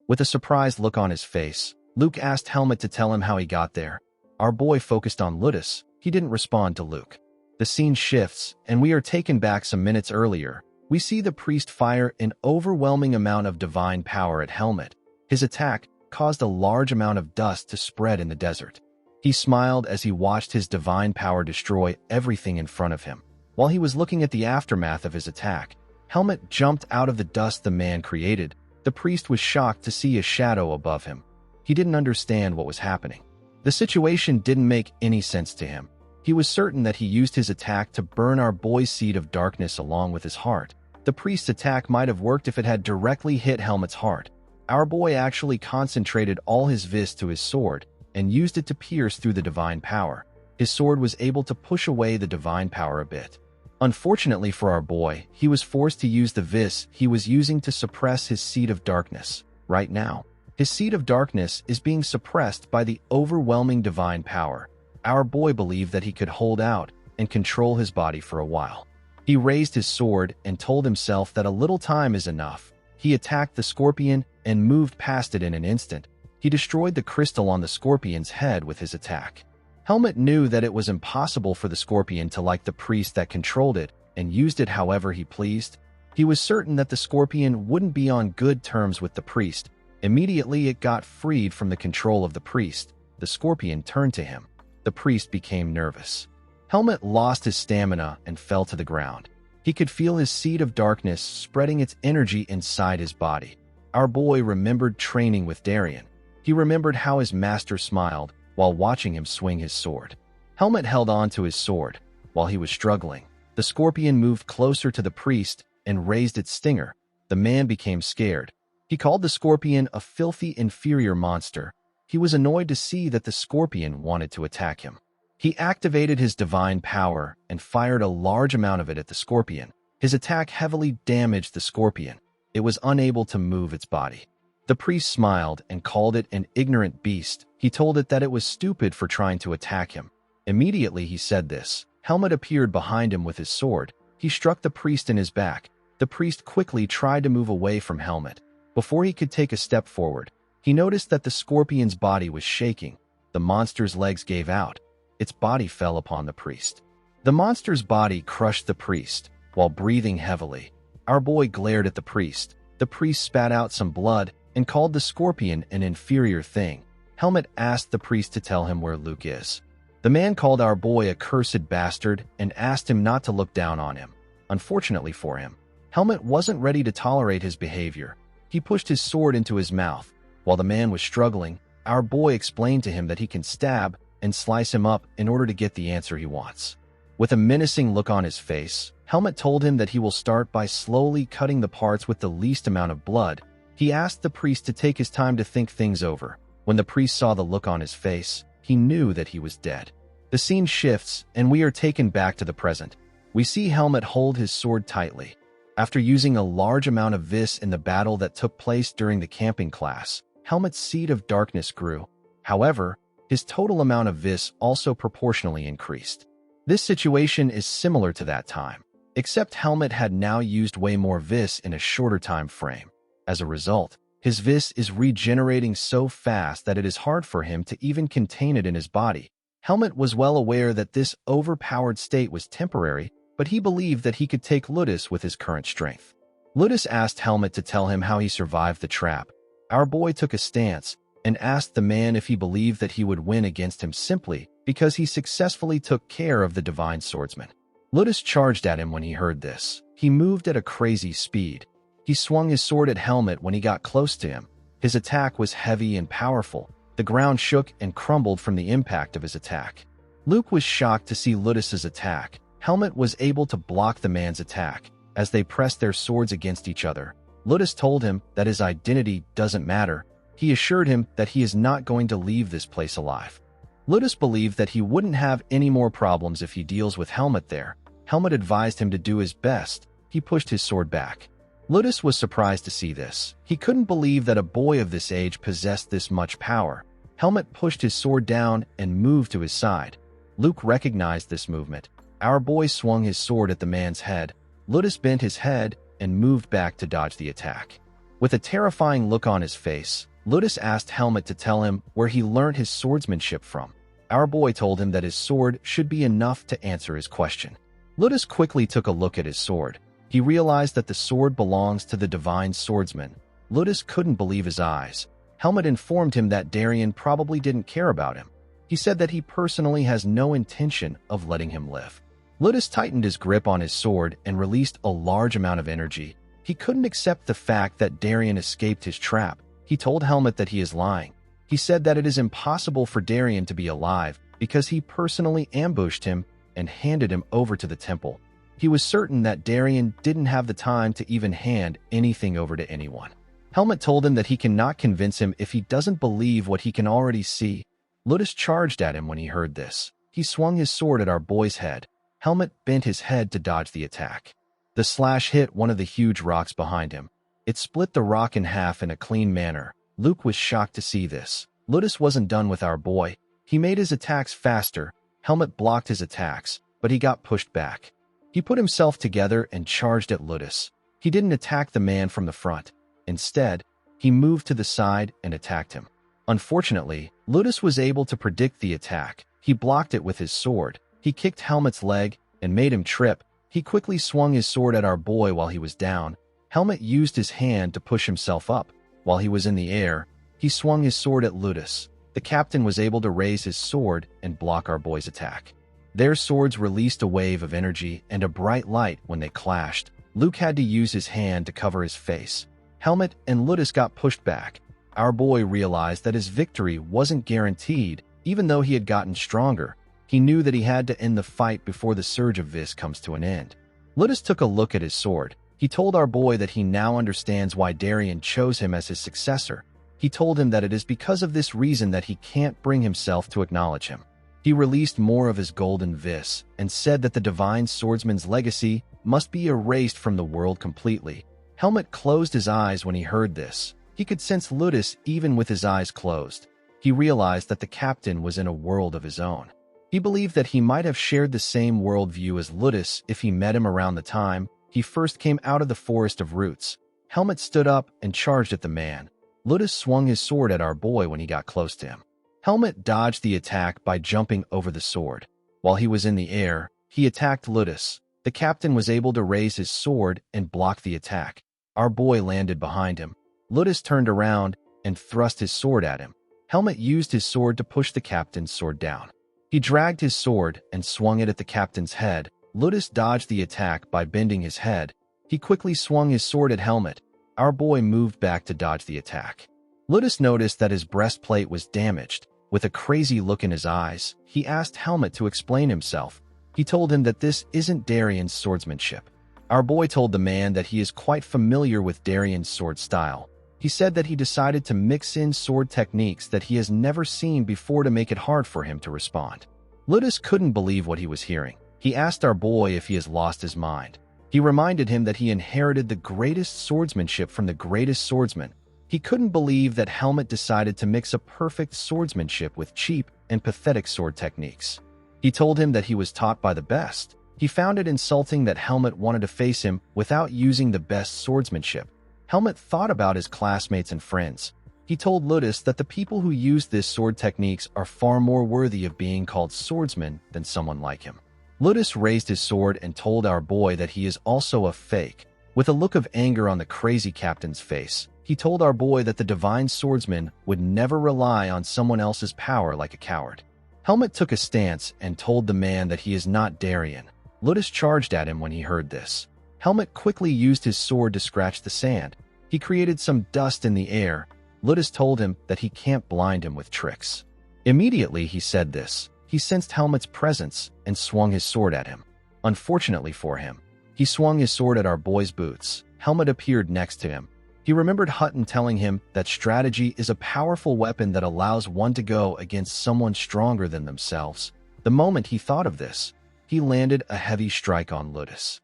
With a surprised look on his face, Luke asked Helmut to tell him how he got there. Our boy focused on Lutus. He didn't respond to Luke. The scene shifts, and we are taken back some minutes earlier. We see the priest fire an overwhelming amount of divine power at Helmut. His attack caused a large amount of dust to spread in the desert. He smiled as he watched his divine power destroy everything in front of him. While he was looking at the aftermath of his attack, Helmut jumped out of the dust the man created. The priest was shocked to see a shadow above him. He didn't understand what was happening. The situation didn't make any sense to him. He was certain that he used his attack to burn our boy's seed of darkness along with his heart. The priest's attack might have worked if it had directly hit Helmut's heart. Our boy actually concentrated all his vis to his sword and used it to pierce through the divine power. His sword was able to push away the divine power a bit. Unfortunately for our boy, he was forced to use the vis he was using to suppress his seed of darkness. Right now, his seed of darkness is being suppressed by the overwhelming divine power. Our boy believed that he could hold out and control his body for a while. He raised his sword and told himself that a little time is enough. He attacked the scorpion and moved past it in an instant. He destroyed the crystal on the scorpion's head with his attack. Helmut knew that it was impossible for the scorpion to like the priest that controlled it and used it however he pleased. He was certain that the scorpion wouldn't be on good terms with the priest. Immediately it got freed from the control of the priest. The scorpion turned to him. The priest became nervous. Helmut lost his stamina and fell to the ground. He could feel his seed of darkness spreading its energy inside his body. Our boy remembered training with Darien. He remembered how his master smiled while watching him swing his sword. Helmut held on to his sword. While he was struggling, the scorpion moved closer to the priest and raised its stinger. The man became scared. He called the scorpion a filthy, inferior monster. He was annoyed to see that the scorpion wanted to attack him. He activated his divine power and fired a large amount of it at the scorpion. His attack heavily damaged the scorpion. It was unable to move its body. The priest smiled and called it an ignorant beast. He told it that it was stupid for trying to attack him. Immediately he said this, Helmut appeared behind him with his sword. He struck the priest in his back. The priest quickly tried to move away from Helmut. Before he could take a step forward, he noticed that the scorpion's body was shaking. The monster's legs gave out. Its body fell upon the priest. The monster's body crushed the priest while breathing heavily. Our boy glared at the priest. The priest spat out some blood and called the scorpion an inferior thing. Helmut asked the priest to tell him where Luke is. The man called our boy a cursed bastard and asked him not to look down on him. Unfortunately for him, Helmut wasn't ready to tolerate his behavior. He pushed his sword into his mouth. While the man was struggling, our boy explained to him that he can stab and slice him up in order to get the answer he wants. With a menacing look on his face, Helmut told him that he will start by slowly cutting the parts with the least amount of blood. He asked the priest to take his time to think things over. When the priest saw the look on his face, he knew that he was dead. The scene shifts, and we are taken back to the present. We see Helmut hold his sword tightly. After using a large amount of vis in the battle that took place during the camping class, Helmut's seed of darkness grew. However, his total amount of vis also proportionally increased. This situation is similar to that time, except Helmut had now used way more vis in a shorter time frame. As a result, his vis is regenerating so fast that it is hard for him to even contain it in his body. Helmut was well aware that this overpowered state was temporary, but he believed that he could take Lutus with his current strength. Lutus asked Helmut to tell him how he survived the trap. Our boy took a stance and asked the man if he believed that he would win against him simply because he successfully took care of the divine swordsman. Lutus charged at him when he heard this. He moved at a crazy speed. He swung his sword at Helmut when he got close to him. His attack was heavy and powerful. The ground shook and crumbled from the impact of his attack. Luke was shocked to see Lutus's attack. Helmut was able to block the man's attack. As they pressed their swords against each other, Lutus told him that his identity doesn't matter. He assured him that he is not going to leave this place alive. Lutus believed that he wouldn't have any more problems if he deals with Helmut there. Helmut advised him to do his best. He pushed his sword back. Lutus was surprised to see this. He couldn't believe that a boy of this age possessed this much power. Helmut pushed his sword down and moved to his side. Luke recognized this movement. Our boy swung his sword at the man's head. Lutus bent his head and moved back to dodge the attack. With a terrifying look on his face, Lutus asked Helmut to tell him where he learned his swordsmanship from. Our boy told him that his sword should be enough to answer his question. Lutus quickly took a look at his sword. He realized that the sword belongs to the divine swordsman. Lutus couldn't believe his eyes. Helmut informed him that Darien probably didn't care about him. He said that he personally has no intention of letting him live. Lutus tightened his grip on his sword and released a large amount of energy. He couldn't accept the fact that Darien escaped his trap. He told Helmut that he is lying. He said that it is impossible for Darien to be alive because he personally ambushed him and handed him over to the temple. He was certain that Darien didn't have the time to even hand anything over to anyone. Helmut told him that he cannot convince him if he doesn't believe what he can already see. Lutus charged at him when he heard this. He swung his sword at our boy's head. Helmut bent his head to dodge the attack. The slash hit one of the huge rocks behind him. It split the rock in half in a clean manner. Luke was shocked to see this. Lutus wasn't done with our boy. He made his attacks faster. Helmut blocked his attacks, but he got pushed back. He put himself together and charged at Lutus. He didn't attack the man from the front. Instead, he moved to the side and attacked him. Unfortunately, Lutus was able to predict the attack. He blocked it with his sword. He kicked Helmut's leg and made him trip. He quickly swung his sword at our boy while he was down. Helmut used his hand to push himself up. While he was in the air, he swung his sword at Lutus. The captain was able to raise his sword and block our boy's attack. Their swords released a wave of energy and a bright light when they clashed. Luke had to use his hand to cover his face. Helmut and Lutus got pushed back. Our boy realized that his victory wasn't guaranteed, even though he had gotten stronger. He knew that he had to end the fight before the surge of Vis comes to an end. Lutus took a look at his sword. He told our boy that he now understands why Darien chose him as his successor. He told him that it is because of this reason that he can't bring himself to acknowledge him. He released more of his golden vis and said that the divine swordsman's legacy must be erased from the world completely. Helmut closed his eyes when he heard this. He could sense Lutus even with his eyes closed. He realized that the captain was in a world of his own. He believed that he might have shared the same worldview as Lutus if he met him around the time he first came out of the forest of roots. Helmut stood up and charged at the man. Lutus swung his sword at our boy when he got close to him. Helmut dodged the attack by jumping over the sword. While he was in the air, he attacked Lutus. The captain was able to raise his sword and block the attack. Our boy landed behind him. Lutus turned around and thrust his sword at him. Helmut used his sword to push the captain's sword down. He dragged his sword and swung it at the captain's head. Lutus dodged the attack by bending his head. He quickly swung his sword at Helmut. Our boy moved back to dodge the attack. Lutus noticed that his breastplate was damaged. With a crazy look in his eyes, he asked Helmut to explain himself. He told him that this isn't Darien's swordsmanship. Our boy told the man that he is quite familiar with Darien's sword style. He said that he decided to mix in sword techniques that he has never seen before to make it hard for him to respond. Lutus couldn't believe what he was hearing. He asked our boy if he has lost his mind. He reminded him that he inherited the greatest swordsmanship from the greatest swordsman. He couldn't believe that Helmut decided to mix a perfect swordsmanship with cheap and pathetic sword techniques. He told him that he was taught by the best. He found it insulting that Helmut wanted to face him without using the best swordsmanship. Helmut thought about his classmates and friends. He told Lutus that the people who use this sword techniques are far more worthy of being called swordsmen than someone like him. Lutus raised his sword and told our boy that he is also a fake. With a look of anger on the crazy captain's face, he told our boy that the divine swordsman would never rely on someone else's power like a coward. Helmut took a stance and told the man that he is not Darien. Lutus charged at him when he heard this. Helmut quickly used his sword to scratch the sand. He created some dust in the air. Lutus told him that he can't blind him with tricks. Immediately he said this. He sensed Helmut's presence and swung his sword at him. Unfortunately for him, he swung his sword at our boy's boots. Helmut appeared next to him. He remembered Hutton telling him that strategy is a powerful weapon that allows one to go against someone stronger than themselves. The moment he thought of this, he landed a heavy strike on Lutus.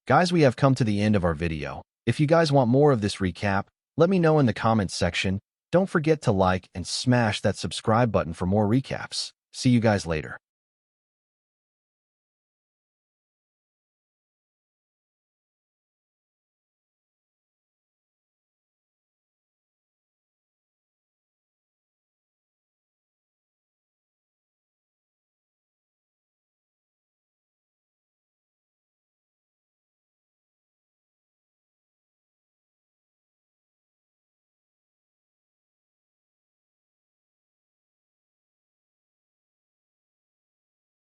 Guys, we have come to the end of our video. If you guys want more of this recap, let me know in the comments section. Don't forget to like and smash that subscribe button for more recaps. See you guys later.